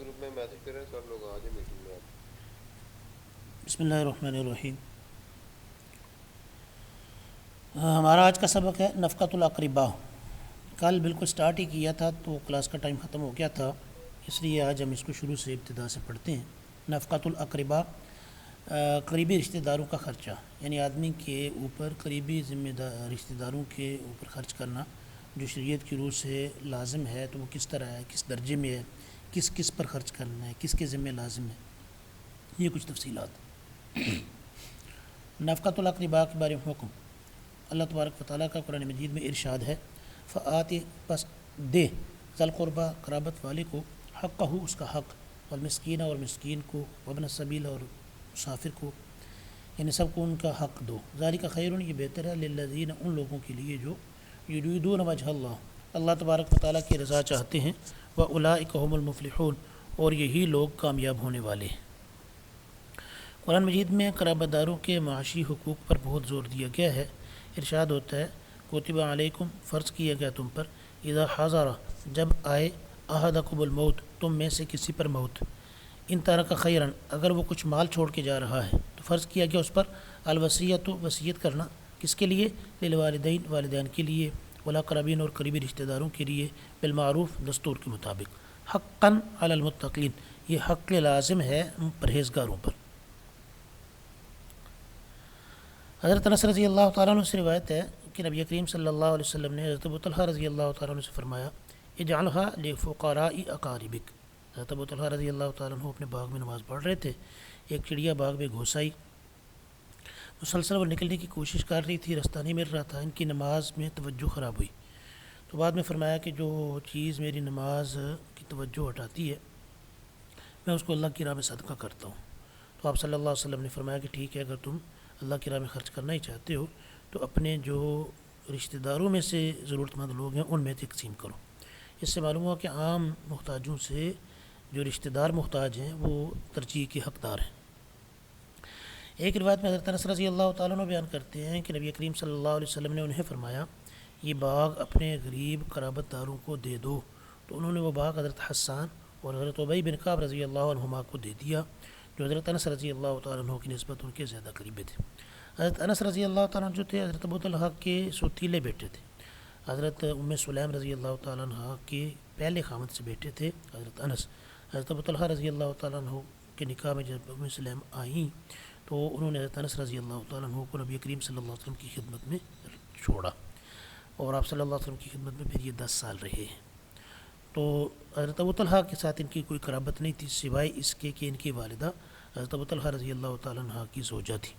Group میں message کریں سب لوگ آ جائیں میٹنگ میں. بسم اللہ الرحمن الرحیم. ہمارا آج کا سبق ہے نفقۃ الاقرباء. کل بالکل سٹارٹ ہی کیا تھا تو کلاس کا ٹائم ختم ہو گیا تھا، اس لیے آج ہم اس کو شروع سے ابتدا سے پڑھتے ہیں. نفقۃ الاقرباء، قریبی رشتہ داروں کا خرچہ، یعنی آدمی کے اوپر قریبی رشتہ داروں کے اوپر خرچ کرنا جو شریعت کی روح سے لازم ہے، تو وہ کس طرح ہے، کس درجے میں ہے، کس کس پر خرچ کرنا ہے، کس کے ذمہ لازم ہے، یہ کچھ تفصیلات. نفقۃ الاقرباء کے بارے میں حکم. اللہ تبارک و تعالیٰ کا قرآن مجید میں ارشاد ہے، فآت پس دے ذی القربیٰ قرابت والے کو حقہ اس کا حق، والمسکین اور مسکین کو، وابن السبیل اور مسافر کو، یعنی سب کو ان کا حق دو. ذالک خیر، یہ بہتر ہے، للذین ان لوگوں کے لیے جو یریدون وجہ اللہ، اللہ تبارک و تعالیٰ کی رضا چاہتے ہیں، واولئک هم المفلحون، اور یہی لوگ کامیاب ہونے والے ہیں. قرآن مجید میں قرابت داروں کے معاشی حقوق پر بہت زور دیا گیا ہے. ارشاد ہوتا ہے، کتب علیکم، فرض کیا گیا تم پر، اذا حضر، جب آئے، احدکم الموت، تم میں سے کسی پر موت، ان ترک خیرا، اگر وہ کچھ مال چھوڑ کے جا رہا ہے تو فرض کیا گیا اس پر الوصیت، وصیت کرنا، کس کے لیے؟ للوالدین، والدین کے لیے، والاقربین، اور قریبی رشتہ داروں کے لیے، بالمعروف، دستور کے مطابق، حقا علی المتقین، یہ حق لازم ہے پرہیزگاروں پر. حضرت انس رضی اللہ تعالیٰ عنہ سے روایت ہے کہ نبی کریم صلی اللہ علیہ وسلم نے حضرت ابو طلحہ رضی اللہ تعالیٰ عنہ سے فرمایا، اجعلھا لفقراء اقاربک. حضرت ابو طلحہ رضی اللہ تعالیٰ عنہ اپنے باغ میں نماز پڑھ رہے تھے، ایک چڑیا باغ میں گھس آئی، مسلسل وہ نکلنے کی کوشش کر رہی تھی، رستہ نہیں مل رہا تھا. ان کی نماز میں توجہ خراب ہوئی، تو بعد میں فرمایا کہ جو چیز میری نماز کی توجہ ہٹاتی ہے میں اس کو اللہ کی راہ میں صدقہ کرتا ہوں. تو آپ صلی اللہ علیہ وسلم نے فرمایا کہ ٹھیک ہے، اگر تم اللہ کی راہ میں خرچ کرنا ہی چاہتے ہو تو اپنے جو رشتہ داروں میں سے ضرورت مند لوگ ہیں ان میں تقسیم کرو. اس سے معلوم ہوا کہ عام محتاجوں سے جو رشتہ دار محتاج ہیں وہ ترجیح کے حقدار ہیں. ایک روایت میں حضرت انس رضی اللہ تعالیٰ عنہ بیان کرتے ہیں کہ نبی کریم صلی اللہ علیہ وسلم نے انہیں فرمایا، یہ باغ اپنے غریب قرابت داروں کو دے دو. تو انہوں نے وہ باغ حضرت حسان اور حضرت ابی بن کعب رضی اللہ عنہما کو دے دیا، جو حضرت انس رضی اللہ تعالیٰ عنہ کی نسبت ان کے زیادہ قریبی تھے. حضرت انس رضی اللہ تعالیٰ عنہ جو تھے حضرت ابو طلحہ کے سوتیلے بیٹے تھے. حضرت ام سلیم رضی اللہ تعالیٰ عنہ کے پہلے خامد سے بیٹے تھے حضرت انس. حضرت ابو طلحہ رضی اللہ تعالیٰ عنہ کے نکاح میں جب ام سلیم آئیں تو انہوں نے حضرت انس رضی اللہ تعالیٰ عنہ کو نبی کریم صلی اللہ علیہ وسلم کی خدمت میں چھوڑا، اور آپ صلی اللہ علیہ وسلم کی خدمت میں پھر یہ 10 سال رہے ہیں. تو حضرت ابو طلحہ کے ساتھ ان کی کوئی قرابت نہیں تھی سوائے اس کے کہ ان کی والدہ حضرت ابو طلحہ رضی اللہ تعالیٰ عنہ کی زوجہ تھی.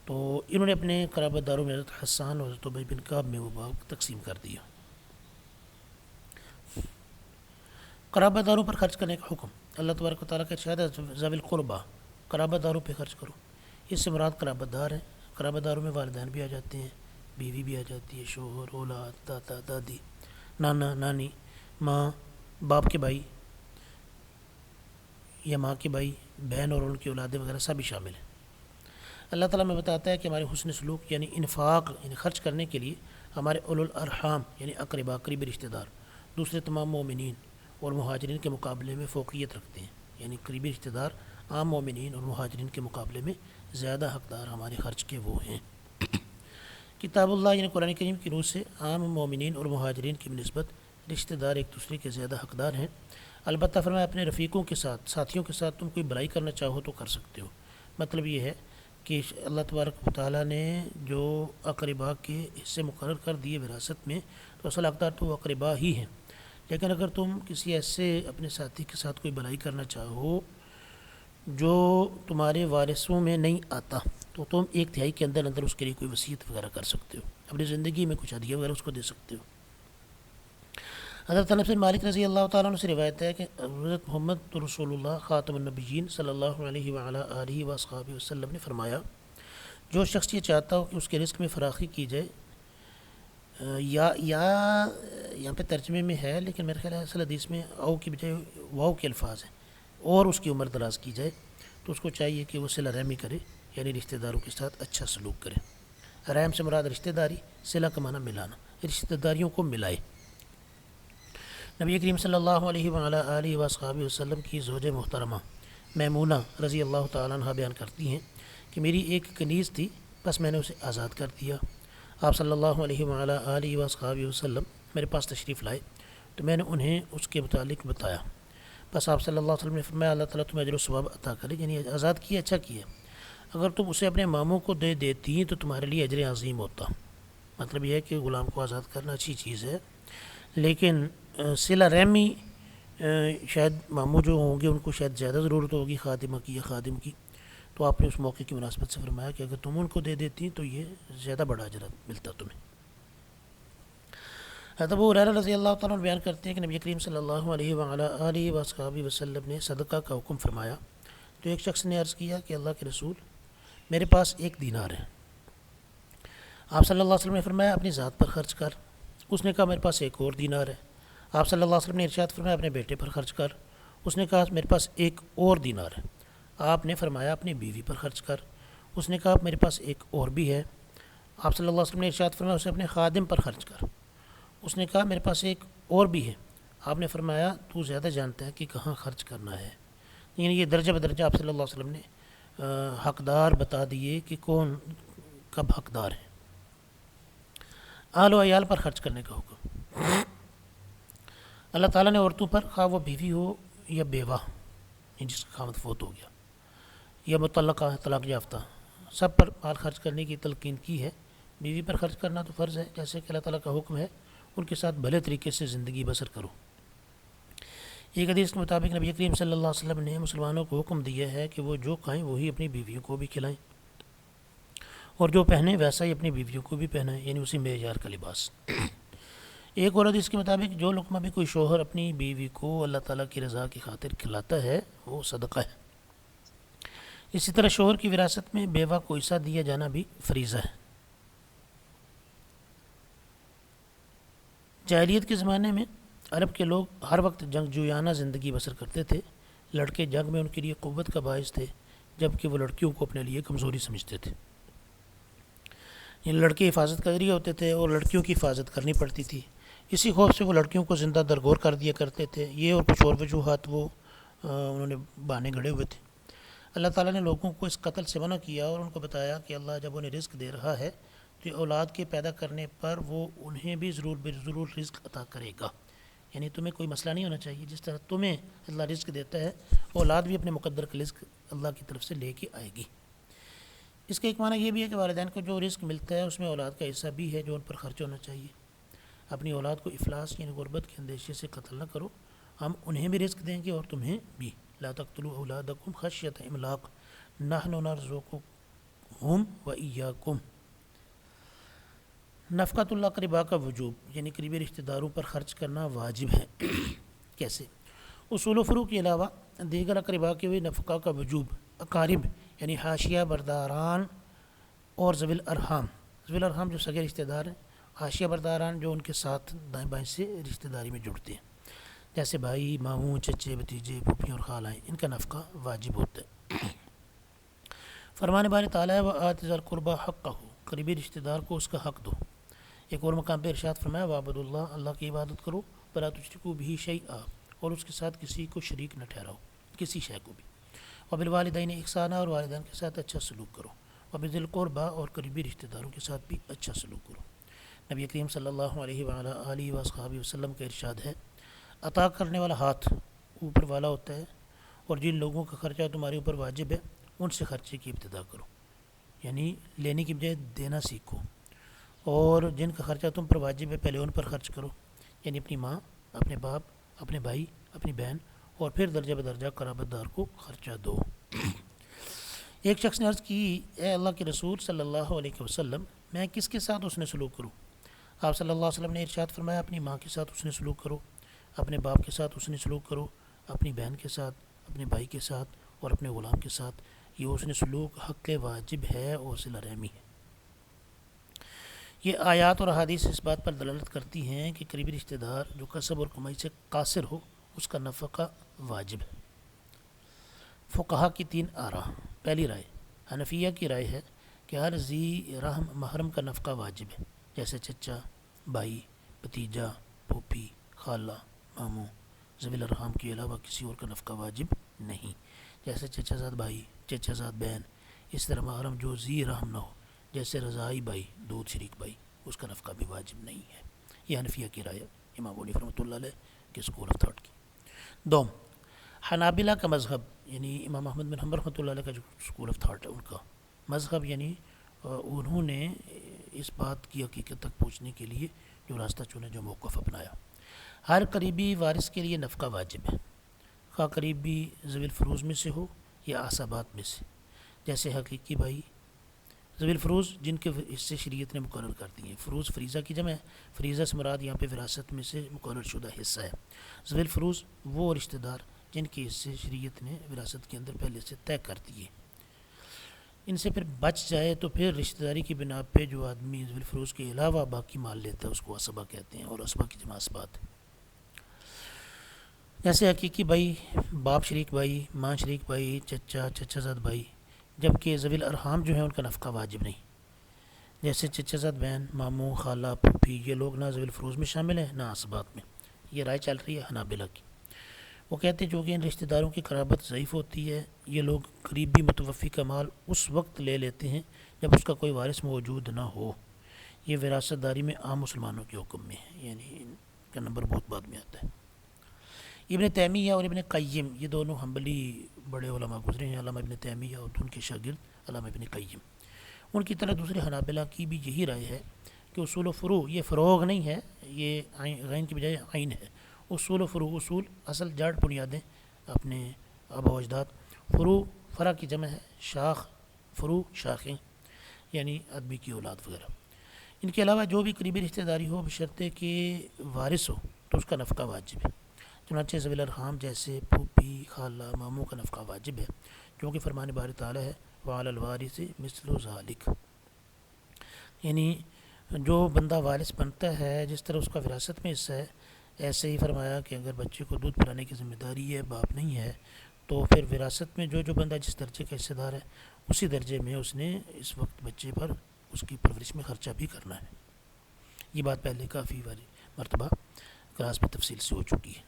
تو انہوں نے اپنے قرابت داروں میں حضرت حسان اور حضرت ابی بن کعب میں وہ باغ تقسیم کر دیا. قرابت داروں پر خرچ کرنے کا حکم. اللہ تبارک و تعالیٰ کا ارشاد ہے، ذوی القربیٰ، قرابت داروں پہ خرچ کرو. اس سے مراد قرابت دار ہیں. قرابت داروں میں والدین بھی آ جاتے ہیں، بیوی بھی آ جاتی ہے، شوہر، اولاد، دادا دادی، نانا نانی، ماں، باپ کے بھائی یا ماں کے بھائی، بہن اور ان کی اولادیں وغیرہ سبھی شامل ہیں. اللہ تعالیٰ میں بتاتا ہے کہ ہمارے حسن سلوک یعنی انفاق، یعنی خرچ کرنے کے لیے ہمارے اولو الارحام یعنی اقربا، قریبی رشتہ دار دوسرے تمام مومنین اور مہاجرین کے مقابلے میں فوقیت رکھتے ہیں. یعنی قریبی رشتہ دار عام مومنین اور مہاجرین کے مقابلے میں زیادہ حقدار ہمارے خرچ کے وہ ہیں. کتاب اللہ یعنی قرآن کریم کی روح سے عام مومنین اور مہاجرین کی نسبت رشتہ دار ایک دوسرے کے زیادہ حقدار ہیں. البتہ فرمایا اپنے رفیقوں کے ساتھ، ساتھیوں کے ساتھ تم کوئی برائی کرنا چاہو تو کر سکتے ہو. مطلب یہ ہے کہ اللہ تبارک و تعالیٰ نے جو اقربا کے حصے مقرر کر دیے وراثت میں، تو اصل حقدار تو وہ اقربا ہی ہیں. لیکن اگر تم کسی ایسے اپنے ساتھی کے ساتھ کوئی بھلائی کرنا چاہو جو تمہارے وارثوں میں نہیں آتا تو تم 1/3 کے اندر اندر اس کے لیے کوئی وصیت وغیرہ کر سکتے ہو، اپنی زندگی میں کچھ ہدیہ وغیرہ اس کو دے سکتے ہو. حضرت انس بن مالک رضی اللہ تعالیٰ عنہ سے روایت ہے کہ حضرت محمد رسول اللہ خاتم النبیین صلی اللہ علیہ وعلیٰ آلہ وصحبہ وسلم نے فرمایا، جو شخص یہ چاہتا ہو کہ اس کے رزق میں فراخی کی جائے، یا یہاں پہ ترجمے میں ہے لیکن میرے خیال ہے اصل حدیث میں او کی بجائے واؤ کے الفاظ ہیں، اور اس کی عمر دراز کی جائے، تو اس کو چاہیے کہ وہ صلہ رحمی کرے، یعنی رشتہ داروں کے ساتھ اچھا سلوک کرے. رحم سے مراد رشتہ داری، صلہ کا معنی ملانا، رشتہ داریوں کو ملائے. نبی کریم صلی اللہ علیہ وعلیٰ آلہ وصحبہ وسلم کی زوج محترمہ میمونہ رضی اللہ تعالیٰ عنہ بیان کرتی ہیں کہ میری ایک کنیز تھی، بس میں نے اسے آزاد کر دیا۔ آپ صلی اللہ علیہ وعلیٰ آلہ وصحبہ وسلم میرے پاس تشریف لائے تو میں نے انہیں اس کے متعلق بتایا۔ بس آپ صلی اللہ علیہ وسلم نے فرمایا اللہ تعالیٰ تمہیں اجر و ثواب عطا کرے، یعنی آزاد کیا اچھا کیا، اگر تم اسے اپنے ماموں کو دے دیتی تو تمہارے لیے اجر عظیم ہوتا۔ مطلب یہ ہے کہ غلام کو آزاد کرنا اچھی چیز ہے، لیکن صلہ رحمی شاید ماموں جو ہوں گے ان کو شاید زیادہ ضرورت ہوگی خادمہ کی یا خادم کی، تو آپ نے اس موقع کی مناسبت سے فرمایا کہ اگر تم ان کو دے دیتی تو یہ زیادہ بڑا اجر ملتا تمہیں۔ حضرت ابو ہریرہ رضی اللہ تعالیٰ عنہ بیان کرتے ہیں کہ نبی کریم صلی اللہ علیہ وعلیٰ آلہ وصحبہ وسلم نے صدقہ کا حکم فرمایا تو ایک شخص نے عرض کیا کہ اللہ کے رسول میرے پاس 1 دینار ہے۔ آپ صلی اللہ علیہ وسلم نے فرمایا اپنی ذات پر خرچ کر۔ اس نے کہا میرے پاس 1 اور دینار ہے۔ آپ صلی اللہ علیہ وسلم نے ارشاد فرمایا اپنے بیٹے پر خرچ کر۔ اس نے کہا میرے پاس 1 اور دینار ہے۔ آپ نے فرمایا اپنی بیوی پر خرچ کر۔ اس نے کہا میرے پاس 1 اور بھی ہے۔ آپ صلی اللہ علیہ وسلم نے ارشاد فرمایا اسے اپنے خادم پر خرچ کر۔ اس نے کہا میرے پاس 1 اور بھی ہے۔ آپ نے فرمایا تو زیادہ جانتا ہے کہ کہاں خرچ کرنا ہے، یعنی یہ درجہ بدرجہ آپ صلی اللہ علیہ وسلم نے حقدار بتا دیے کہ کون کب حقدار ہے۔ آل و عیال پر خرچ کرنے کا حکم۔ اللہ تعالیٰ نے عورتوں پر خواہ وہ بیوی ہو یا بیوہ جس کا خاوند فوت ہو گیا یا مطلقہ طلاق یافتہ، سب پر مال خرچ کرنے کی تلقین کی ہے۔ بیوی پر خرچ کرنا تو فرض ہے، جیسے کہ اللہ تعالیٰ کا حکم ہے ان کے ساتھ بھلے طریقے سے زندگی بسر کرو۔ ایک حدیث کے مطابق نبی کریم صلی اللہ علیہ وسلم نے مسلمانوں کو حکم دیا ہے کہ وہ جو کھائیں وہی اپنی بیویوں کو بھی کھلائیں، اور جو پہنیں ویسا ہی اپنی بیویوں کو بھی پہنائیں، یعنی اسی معیار کا لباس۔ ایک اور حدیث کے مطابق جو لقمہ بھی کوئی شوہر اپنی بیوی کو اللہ تعالیٰ کی رضا کی خاطر کھلاتا ہے وہ صدقہ ہے۔ اسی طرح شوہر کی وراثت میں بیوہ کو حصہ دیا جانا بھی فریضہ ہے۔ جاہلیت کے زمانے میں عرب کے لوگ ہر وقت جنگجویانہ زندگی بسر کرتے تھے۔ لڑکے جنگ میں ان کے لیے قوت کا باعث تھے، جبکہ وہ لڑکیوں کو اپنے لیے کمزوری سمجھتے تھے۔ یہ لڑکے حفاظت کا ذریعہ ہوتے تھے اور لڑکیوں کی حفاظت کرنی پڑتی تھی، اسی خوف سے وہ لڑکیوں کو زندہ درگور کر دیا کرتے تھے۔ یہ اور کچھ اور وجوہات وہ انہوں نے بہانے گھڑے ہوئے تھے۔ اللہ تعالیٰ نے لوگوں کو اس قتل سے منع کیا اور ان کو بتایا کہ اللہ جب انہیں رزق دے رہا ہے تو اولاد کے پیدا کرنے پر وہ انہیں بھی ضرور رزق عطا کرے گا، یعنی تمہیں کوئی مسئلہ نہیں ہونا چاہیے۔ جس طرح تمہیں اللہ رزق دیتا ہے اولاد بھی اپنے مقدر کا رزق اللہ کی طرف سے لے کے آئے گی۔ اس کا ایک معنی یہ بھی ہے کہ والدین کو جو رزق ملتا ہے اس میں اولاد کا حصہ بھی ہے جو ان پر خرچ ہونا چاہیے۔ اپنی اولاد کو افلاس یعنی غربت کے اندیشے سے قتل نہ کرو، ہم انہیں بھی رزق دیں گے اور تمہیں بھی۔ لا تقتلوا اولادکم خشیۃ املاق نحن نرزقهم وإیاکم۔ نفقۃ الاقرباء کا وجوب، یعنی قریبی رشتہ داروں پر خرچ کرنا واجب ہے۔ کیسے؟ اصول و فروع کے علاوہ دیگر اقرباء کے بھی نفقہ کا وجوب اقارب یعنی حاشیہ برداران اور ذوی الارحام، ذوی الارحام جو سگے رشتہ دار ہیں، حاشیہ برداران جو ان کے ساتھ دائیں بائیں سے رشتہ داری میں جڑتے ہیں، جیسے بھائی، ماموں، چچے، بھتیجے، پھوپھی اور خالائیں، ان کا نفقہ واجب ہوتا ہے۔ فرمان باری تعالیٰ ہے وآت ذی القربى حقہ، قریبی رشتہ دار کو اس کا حق دو۔ ایک اور مقام پہ ارشاد فرمایا وَاعْبُدُوا اللَّهَ، اللہ کی عبادت کرو، وَلَا تُشْرِكُوا بِهِ شَيْئًا، اور اس کے ساتھ کسی کو شریک نہ ٹھہراؤ، کسی شے کو بھی۔ وَبِالْوَالِدَيْنِ إِحْسَانًا، اور والدین کے ساتھ اچھا سلوک کرو۔ وَبِذِي الْقُرْبَى، اور قریبی رشتہ داروں کے ساتھ بھی اچھا سلوک کرو۔ نبی کریم صلی اللہ علیہ وعلیٰ آلہ وصحبہ وسلم کا ارشاد ہے عطا کرنے والا ہاتھ اوپر والا ہوتا ہے، اور جن لوگوں کا خرچہ تمہارے اوپر واجب ہے ان سے خرچے کی ابتدا کرو، یعنی لینے کی بجائے دینا سیکھو، اور جن کا خرچہ تم پر واجب ہے پہلے ان پر خرچ کرو، یعنی اپنی ماں، اپنے باپ، اپنے بھائی، اپنی بہن، اور پھر درجہ بدرجہ قرابت دار کو خرچہ دو۔ ایک شخص نے عرض کی اے اللہ کے رسول صلی اللہ علیہ وسلم میں کس کے ساتھ حسن سلوک کروں؟ آپ صلی اللہ علیہ وسلم نے ارشاد فرمایا اپنی ماں کے ساتھ حسن سلوک کرو، اپنے باپ کے ساتھ حسن سلوک کرو، اپنی بہن کے ساتھ، اپنے بھائی کے ساتھ، اور اپنے غلام کے ساتھ۔ یہ حسن سلوک حق واجب ہے اور صلہ رحمی ہے۔ یہ آیات اور احادیث اس بات پر دلالت کرتی ہیں کہ قریبی رشتہ دار جو کسب اور کمائی سے قاصر ہو اس کا نفقہ واجب ہے۔ فقہا کی 3 آراء۔ پہلی رائے حنفیہ کی رائے ہے کہ ہر ذی رحم محرم کا نفقہ واجب ہے، جیسے چچا، بھائی، بھتیجا، پھوپھی، خالہ، ماموں ذوی الارحام کے علاوہ کسی اور کا نفقہ واجب نہیں، جیسے چچا زاد بھائی، چچا زاد بہن، اس طرح محرم جو ذی رحم نہ ہو جیسے رضاعی بھائی، دودھ شریک بھائی، اس کا نفقہ بھی واجب نہیں ہے۔ یہ حنفیہ کی رائے امام حنیفہ رحمۃ اللہ علیہ کے اسکول آف تھاٹ کی۔ دوم، حنابلہ کا مذہب یعنی امام احمد بن حنبل رحمۃ اللہ علیہ کا جو اسکول آف تھاٹ ہے ان کا مذہب، یعنی انہوں نے اس بات کی حقیقت تک پہنچنے کے لیے جو راستہ چنا، جو موقف اپنایا، ہر قریبی وارث کے لیے نفقہ واجب ہے، خواہ قریبی ذوی الفروز میں سے ہو یا عصبات میں سے، جیسے حقیقی بھائی، ذوی الفروز جن کے حصے شریعت نے مقرر کر دیے ہیں، فروز فریضہ کی جمع ہے، فریضہ سے مراد یہاں پہ وراثت میں سے مقرر شدہ حصہ ہے۔ ذوی الفروز وہ رشتہ دار جن کے حصے شریعت نے وراثت کے اندر پہلے سے طے کر دیے، ان سے پھر بچ جائے تو پھر رشتہ داری کی بنا پہ جو آدمی ذوی الفروز کے علاوہ باقی مال لیتا ہے اس کو عصبہ کہتے ہیں، اور عصبہ کی جمع اسبات، جیسے حقیقی بھائی، باپ شریک بھائی، ماں شریک بھائی، چچا، چچا زاد بھائی، جبکہ ذوی الارحام جو ہیں ان کا نفقہ واجب نہیں، جیسے چچا زاد بہن، ماموں، خالہ، پھوپھی، یہ لوگ نہ ذوی الفروز میں شامل ہیں نہ عصبات میں۔ یہ رائے چل رہی ہے حنابلہ کی۔ وہ کہتے ہیں چونکہ ان رشتہ داروں کی قرابت ضعیف ہوتی ہے، یہ لوگ قریبی متوفی کا مال اس وقت لے لیتے ہیں جب اس کا کوئی وارث موجود نہ ہو، یہ وراثت داری میں عام مسلمانوں کے حکم میں ہے، یعنی ان کا نمبر بہت بعد میں آتا ہے۔ ابن تیمیہ اور ابن قیم یہ دونوں حنبلی بڑے علماء گزرے ہیں، علامہ ابن تیمیہ اور ان کے شاگرد علامہ ابن قیم، ان کی طرح دوسرے حنابلہ کی بھی یہی رائے ہے کہ اصول و فروع یہ فروغ نہیں ہے، یہ غین کی بجائے عین ہے۔ اصول و فروع، اصول اصل جڑ بنیادیں اپنے آبا و اجداد، فروع فرع کی جمع ہے، شاخ فروع شاخیں یعنی آدمی کی اولاد وغیرہ، ان کے علاوہ جو بھی قریبی رشتہ داری ہو بشرطے کہ وارث ہو تو اس کا نفقہ واجب ہے۔ چنانچہ ذوی الارحام جیسے پھوپھی، خالہ، ماموں کا نفقہ واجب ہے، کیونکہ فرمان باری تعالیٰ ہے وعلی الوارث مثل ذلک، یعنی جو بندہ وارث بنتا ہے جس طرح اس کا وراثت میں حصہ ہے، ایسے ہی فرمایا کہ اگر بچے کو دودھ پلانے کی ذمہ داری ہے، باپ نہیں ہے، تو پھر وراثت میں جو بندہ جس درجے کا حصہ دار ہے اسی درجے میں اس نے اس وقت بچے پر اس کی پرورش میں خرچہ بھی کرنا ہے۔ یہ بات پہلے کافی باری مرتبہ کلاس میں تفصیل سے ہو چکی ہے۔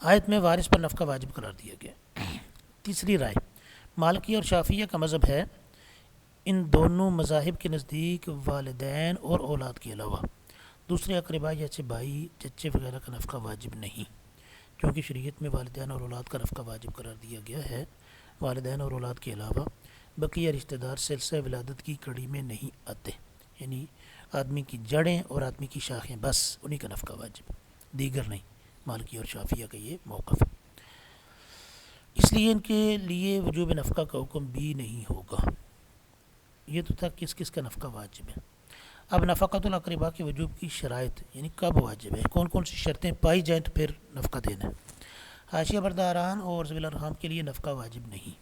آیت میں وارث پر نفقہ واجب قرار دیا گیا۔ تیسری رائے، مالکی اور شافعیہ کا مذہب ہے ان دونوں مذاہب کے نزدیک والدین اور اولاد کے علاوہ دوسرے اقرباء جیسے بھائی، چچے وغیرہ کا نفقہ واجب نہیں، کیونکہ شریعت میں والدین اور اولاد کا نفقہ واجب قرار دیا گیا ہے۔ والدین اور اولاد کے علاوہ بقیہ رشتہ دار سلسلہ ولادت کی کڑی میں نہیں آتے، یعنی آدمی کی جڑیں اور آدمی کی شاخیں بس انہی کا نفقہ واجب، دیگر نہیں۔ مالکی اور شافعیہ کا یہ موقف ہے، اس لیے ان کے لیے وجوب نفقہ کا حکم بھی نہیں ہوگا۔ یہ تو تھا کس کس کا نفقہ واجب ہے۔ اب نفقۃ الاقرباء کے وجوب کی شرائط، یعنی کب واجب ہے، کون کون سی شرطیں پائی جائیں تو پھر نفقہ دینا ہے۔ حاشیہ برداران اور ذوی الارحام کے لیے نفقہ واجب نہیں،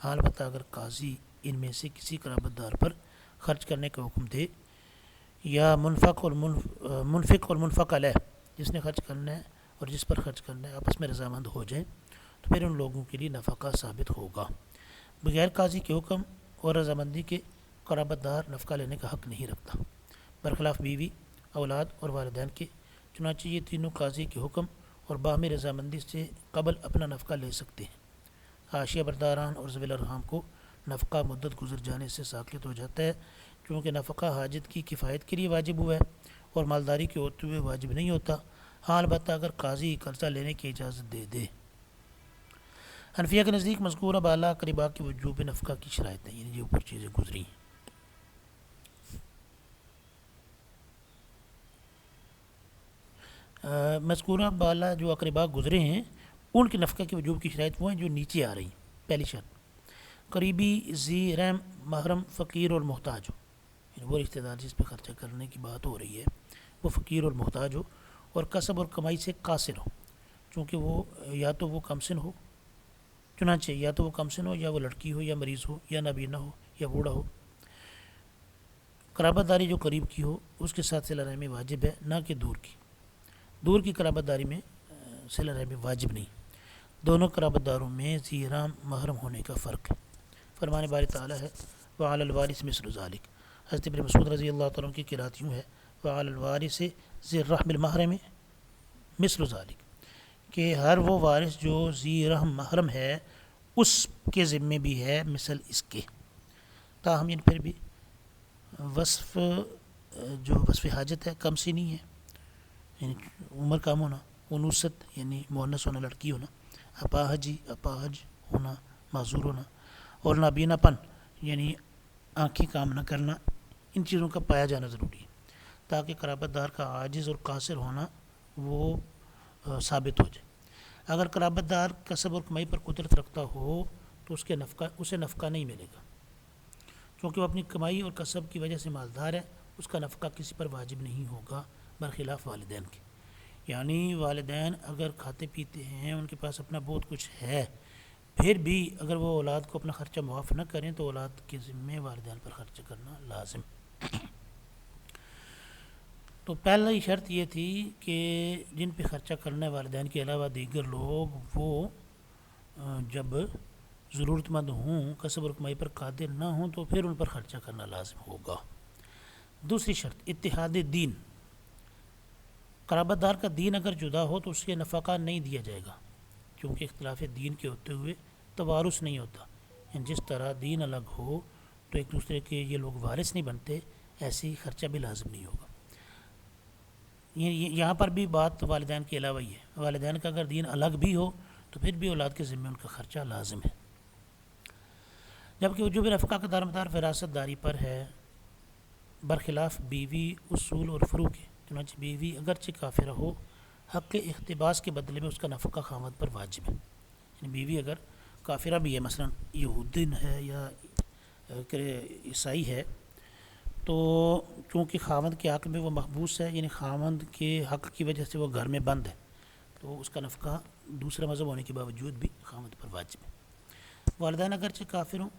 ہاں البتہ اگر قاضی ان میں سے کسی قرابت دار پر خرچ کرنے کا حکم دے، یا منفق اور منفق علیہ، جس نے خرچ کرنا ہے اور جس پر خرچ کرنا ہے آپس میں رضامند ہو جائیں، تو پھر ان لوگوں کے لیے نفقہ ثابت ہوگا۔ بغیر قاضی کے حکم اور رضامندی کے قرابت دار نفقہ لینے کا حق نہیں رکھتا، برخلاف بیوی، اولاد اور والدین کے، چنانچہ یہ تینوں قاضی کے حکم اور باہمی رضامندی سے قبل اپنا نفقہ لے سکتے ہیں۔ حاشیہ برداران اور ذوی الارحام کو نفقہ مدت گزر جانے سے ساقط ہو جاتا ہے، کیونکہ نفقہ حاجت کی کفایت کے لیے واجب ہوا ہے اور مالداری کے ہوتے ہوئے واجب نہیں ہوتا، ہاں البتہ اگر قاضی قرضہ لینے کی اجازت دے دے۔ حنفیہ کے نزدیک مذکورہ بالا اقرباء کی وجوب نفقہ کی شرائط ہیں، یعنی یہ اوپر چیزیں گزری ہیں۔ مذکورہ بالا جو اقرباء گزرے ہیں ان کے نفقہ کے وجوب کی شرائط وہ ہیں جو نیچے آ رہی ہیں۔ پہلی شرط، قریبی، ذی رحم، محرم، فقیر اور محتاج ہو، یعنی وہ رشتہ دار جس پہ خرچہ کرنے کی بات ہو رہی ہے وہ فقیر اور محتاج ہو، اور کسب اور کمائی سے قاصر ہو، چونکہ وہ یا تو وہ کمسن ہو، چنانچہ یا تو وہ کمسن ہو، یا وہ لڑکی ہو، یا مریض ہو، یا نابینا ہو، یا بوڑھا ہو۔ قرابت داری جو قریب کی ہو اس کے ساتھ صلہ رحمی واجب ہے، نہ کہ دور کی قرابت داری میں صلہ رحمی واجب نہیں۔ دونوں قرابت داروں میں ذی رحم محرم ہونے کا فرق ہے۔ فرمان باری تعالیٰ ہے وعلی الوارث مثل ذلک۔ حضرت ابن مسعود رضی اللہ تعالیٰ عنہ کی قرات یوں ہے وعلی الوارث ذی الرحم المحرم مثل ذالک کہ ہر وہ وارث جو ذی رحم محرم ہے اس کے ذمے بھی ہے مثل اس کے، تاہم یعنی پھر بھی وصف جو وصف حاجت ہے کم سی نہیں ہے، یعنی عمر کم ہونا، انوثت یعنی مؤنث ہونا لڑکی ہونا، اپاہجی اپاہج ہونا معذور ہونا، اور نابینا پن یعنی آنکھیں کام نہ کرنا، ان چیزوں کا پایا جانا ضروری ہے تاکہ قرابت دار کا عاجز اور قاصر ہونا وہ ثابت ہو جائے۔ اگر قرابت دار کسب اور کمائی پر قدرت رکھتا ہو تو اسے نفقہ نہیں ملے گا، کیونکہ وہ اپنی کمائی اور کسب کی وجہ سے مالدار ہے، اس کا نفقہ کسی پر واجب نہیں ہوگا برخلاف والدین کے۔ یعنی والدین اگر کھاتے پیتے ہیں، ان کے پاس اپنا بہت کچھ ہے، پھر بھی اگر وہ اولاد کو اپنا خرچہ معاف نہ کریں تو اولاد کے ذمے والدین پر خرچہ کرنا لازم۔ تو پہلی شرط یہ تھی کہ جن پہ خرچہ کرنا ہے والدین کے علاوہ دیگر لوگ، وہ جب ضرورت مند ہوں، کسب اور کمائی پر قادر نہ ہوں تو پھر ان پر خرچہ کرنا لازم ہوگا۔ دوسری شرط اتحاد دین، قرابت دار کا دین اگر جدا ہو تو اس کے نفقہ نہیں دیا جائے گا، کیونکہ اختلاف دین کے ہوتے ہوئے توارث نہیں ہوتا، یعنی جس طرح دین الگ ہو تو ایک دوسرے کے یہ لوگ وارث نہیں بنتے، ایسے ہی خرچہ بھی لازم نہیں ہوگا۔ یہاں پر بھی بات والدین کے علاوہ ہی ہے، والدین کا اگر دین الگ بھی ہو تو پھر بھی اولاد کے ذمے ان کا خرچہ لازم ہے۔ جبکہ وجوب نفقہ کا دارمدار وراثت داری پر ہے برخلاف بیوی اصول اور فروع کے، چنانچہ بیوی اگرچہ کافرہ ہو، حق اقتباس کے بدلے میں اس کا نفقہ خاوند پر واجب ہے۔ یعنی بیوی اگر کافرہ بھی ہے، مثلا یہودین ہے یا عیسائی ہے، تو چونکہ خاوند کے حق میں وہ محبوس ہے، یعنی خاوند کے حق کی وجہ سے وہ گھر میں بند ہے، تو اس کا نفقہ دوسرا مذہب ہونے کے باوجود بھی خاوند پر واجب ہے۔ والدین اگرچہ کافر ہوں،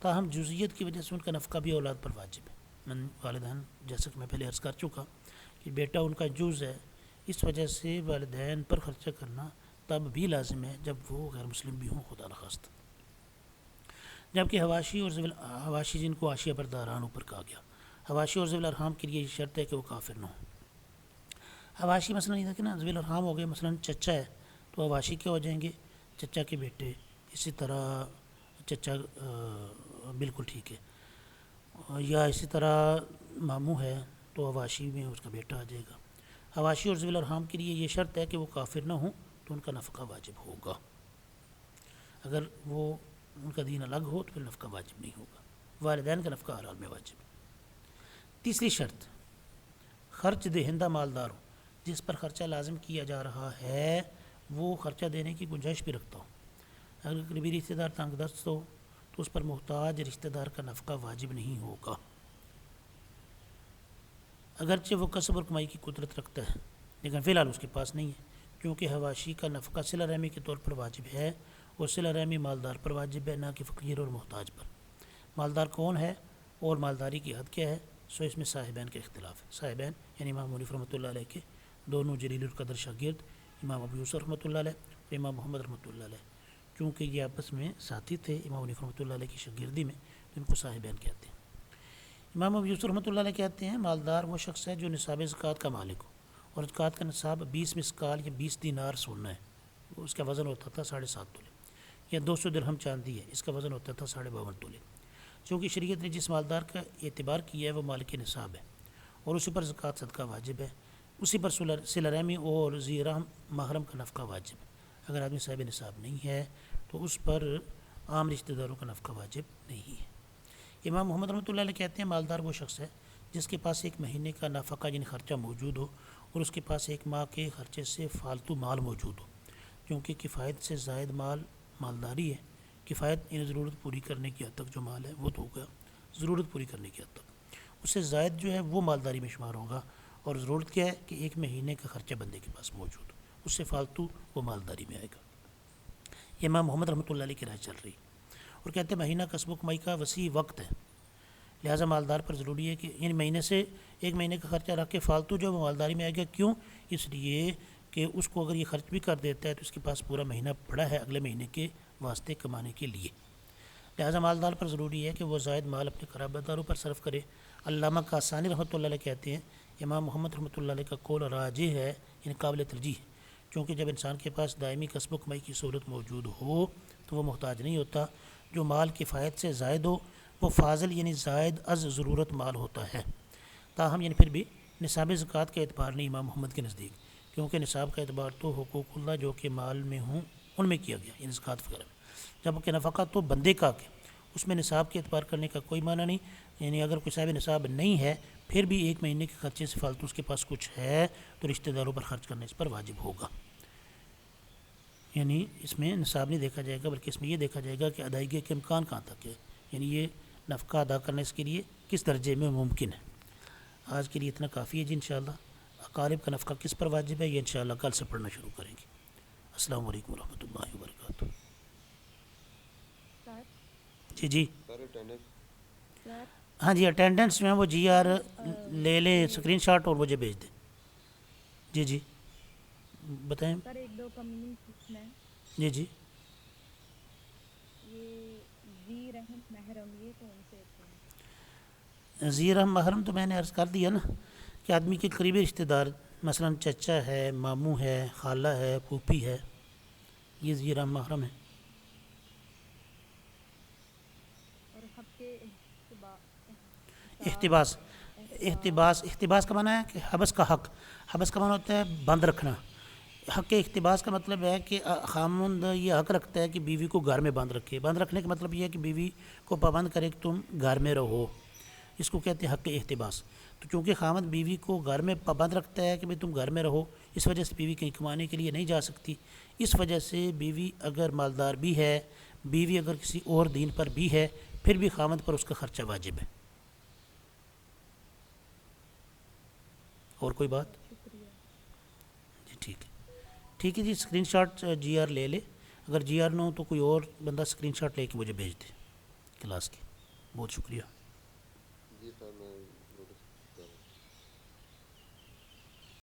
تاہم جزئیت کی وجہ سے ان کا نفقہ بھی اولاد پر واجب ہے۔ والدین جیسا کہ میں پہلے عرض کر چکا کہ بیٹا ان کا جز ہے، اس وجہ سے والدین پر خرچہ کرنا تب بھی لازم ہے جب وہ غیر مسلم بھی ہوں، خدا نخواستہ۔ جبکہ حواشی جن کو عاشیہ برداران اوپر کہا گیا، حواشی اور ذوی الارحام کے لیے یہ شرط ہے کہ وہ کافر نہ ہوں۔ حواشی مثلا یہ تھا کہ نا ذوی الارحام ہو گئے، مثلا چچا ہے تو حواشی کیا ہو جائیں گے؟ چچا کے بیٹے، اسی طرح چچا بالکل ٹھیک ہے، یا اسی طرح ماموں ہے تو حواشی میں اس کا بیٹا آ جائے گا۔ حواشی اور ذوی الارحام کے لیے یہ شرط ہے کہ وہ کافر نہ ہوں تو ان کا نفقہ واجب ہوگا، اگر وہ ان کا دین الگ ہو تو پھر نفقہ واجب نہیں ہوگا، والدین کا نفقہ ہر حال میں واجب ہے۔ تیسری شرط، خرچ دہندہ مالدار ہو، جس پر خرچہ لازم کیا جا رہا ہے وہ خرچہ دینے کی گنجائش بھی رکھتا ہو۔ اگر قریبی رشتہ دار تنگ دست ہو تو اس پر محتاج رشتہ دار کا نفقہ واجب نہیں ہوگا، اگرچہ وہ کسب اور کمائی کی قدرت رکھتا ہے، لیکن فی الحال اس کے پاس نہیں ہے، کیونکہ حواشی کا نفقہ صلہ رحمی کے طور پر واجب ہے، اور صلہ رحمی مالدار پر واجب ہے، نہ کہ فقیر اور محتاج پر۔ مالدار کون ہے اور مالداری کی حد کیا ہے، سو اس میں صاحبین کا اختلاف ہے۔ صاحبین یعنی امام حنیفہ رحمۃ اللہ علیہ کے دونوں جلیل القدر شاگرد، امام ابو یوسف رحمۃ اللہ علیہ اور امام محمد رحمۃ اللہ علیہ، چونکہ یہ آپس میں ساتھی تھے امام حنیفہ رحمۃ اللہ علیہ کی شاگردی میں، تو ان کو صاحبین کہتے ہیں۔ امام ابو یوسف رحمۃ اللہ علیہ کہتے ہیں مالدار وہ شخص ہے جو نصاب زکوٰۃ کا مالک ہو، اور زکوٰۃ کا نصاب 20 مسکال یا 20 دینار سونا ہے، اس کا وزن ہوتا تھا 7.5 تولے، یا 200 درہم چاندی ہے، اس کا وزن ہوتا تھا 52.5 تولے۔ چونکہ شریعت نے جس مالدار کا اعتبار کیا ہے وہ مالک نصاب ہے، اور اسی پر زکوٰۃ صدقہ واجب ہے، اسی پر صلہ رحمی اور ذی رحم محرم کا نفقہ واجب ہے۔ اگر آدمی صاحب نصاب نہیں ہے تو اس پر عام رشتہ داروں کا نفقہ واجب نہیں ہے۔ امام محمد رحمۃ اللہ علیہ کہتے ہیں مالدار وہ شخص ہے جس کے پاس ایک مہینے کا نفقہ یعنی خرچہ موجود ہو، اور اس کے پاس ایک ماہ کے خرچے سے فالتو مال موجود ہو، کیونکہ کفایت سے زائد مال مالداری ہے۔ کفایت یعنی ضرورت پوری کرنے کی حد تک جو مال ہے وہ تو ہوگا ضرورت پوری کرنے کی حد تک، اس سے زائد جو ہے وہ مالداری میں شمار ہوگا، اور ضرورت کیا ہے کہ ایک مہینے کا خرچہ بندے کے پاس موجود ہو، اس سے فالتو وہ مالداری میں آئے گا۔ یہ امام محمد رحمۃ اللہ علیہ کی رائے چل رہی، اور کہتے ہیں مہینہ کسب و کمائی کا وسیع وقت ہے، لہٰذا مالدار پر ضروری ہے کہ یعنی مہینے سے ایک مہینے کا خرچہ رکھ کے فالتو جو وہ مالداری میں آئے گا، کیوں؟ اس لیے کہ اس کو اگر یہ خرچ بھی کر دیتا ہے تو اس کے پاس پورا مہینہ پڑا ہے اگلے مہینے کے واسطے کمانے کے لیے، لہٰذا مالدار پر ضروری ہے کہ وہ زائد مال اپنے قرابت داروں پر صرف کرے۔ علامہ کاسانی رحمۃ اللہ علیہ کہتے ہیں امام محمد رحمۃ اللہ علیہ کا قول راجح ہے، یعنی قابل ترجیح ہے، چونکہ جب انسان کے پاس دائمی کسب و کمائی کی صورت موجود ہو تو وہ محتاج نہیں ہوتا. جو مال کفایت سے زائد ہو وہ فاضل یعنی زائد از ضرورت مال ہوتا ہے. تاہم یعنی پھر بھی نصاب زکوٰۃ کا اعتبار نہیں امام محمد کے نزدیک، کیونکہ نصاب کا اعتبار تو حقوق اللہ جو کہ مال میں ہوں ان میں کیا گیا، یعنی زکوٰۃ وغیرہ میں، جبکہ نفقہ تو بندے کا کہ اس میں نصاب کے اعتبار کرنے کا کوئی معنی نہیں. یعنی اگر کوئی صاحب نصاب نہیں ہے پھر بھی ایک مہینے کے خرچے سے فالتو اس کے پاس کچھ ہے تو رشتہ داروں پر خرچ کرنے اس پر واجب ہوگا. یعنی اس میں نصاب نہیں دیکھا جائے گا بلکہ اس میں یہ دیکھا جائے گا کہ ادائیگی کے امکان کہاں تک ہے، یعنی یہ نفقہ ادا کرنا اس کے لیے کس درجے میں ممکن ہے. آج کے لیے اتنا کافی ہے جی. انشاءاللہ اقارب کا نفقہ کس پر واجب ہے یہ انشاءاللہ کل سے پڑھنا شروع کریں گے. السلام علیکم ورحمۃ اللہ وبرکاتہ. جی جی سر اٹینڈنس ہاں جی اٹینڈنس جو ہے وہ جی آر لے لیں اسکرین شاٹ اور مجھے بھیج دیں. جی جی بتائیں. سر ایک دو کا میننگ پوچھنا ہے. جی جی یہ ذی رحم محرم یہ کون سے ہوتے ہیں؟ ذی رحم محرم تو میں نے عرض کر دیا نا کہ آدمی کے قریبی رشتہ دار، مثلا چچا ہے، ماموں ہے، خالہ ہے، پھوپھی ہے، یہ ذی رحم محرم ہے. اور حق کے احتباس کا معنی ہے کہ حبس کا حق. حبس کا معنی ہوتا ہے بند رکھنا. حق احتباس کا مطلب ہے کہ خاوند یہ حق رکھتا ہے کہ بیوی کو گھر میں بند رکھے. بند رکھنے کا مطلب یہ ہے کہ بیوی کو پابند کرے کہ تم گھر میں رہو. اس کو کہتے ہیں حق احتباس. تو چونکہ خاوند بیوی کو گھر میں پابند رکھتا ہے کہ بھئی تم گھر میں رہو، اس وجہ سے بیوی کہیں کمانے کے لیے نہیں جا سکتی. اس وجہ سے بیوی اگر مالدار بھی ہے، بیوی اگر کسی اور دین پر بھی ہے، پھر بھی خاوند پر اس کا خرچہ واجب ہے. اور کوئی بات؟ شکریہ. جی ٹھیک ہے. ٹھیک ہے جی اسکرین شاٹ جی آر لے لے. اگر جی آر نہ ہو تو کوئی اور بندہ اسکرین شاٹ لے کے مجھے بھیج دے کلاس کی. بہت شکریہ. جی سر میں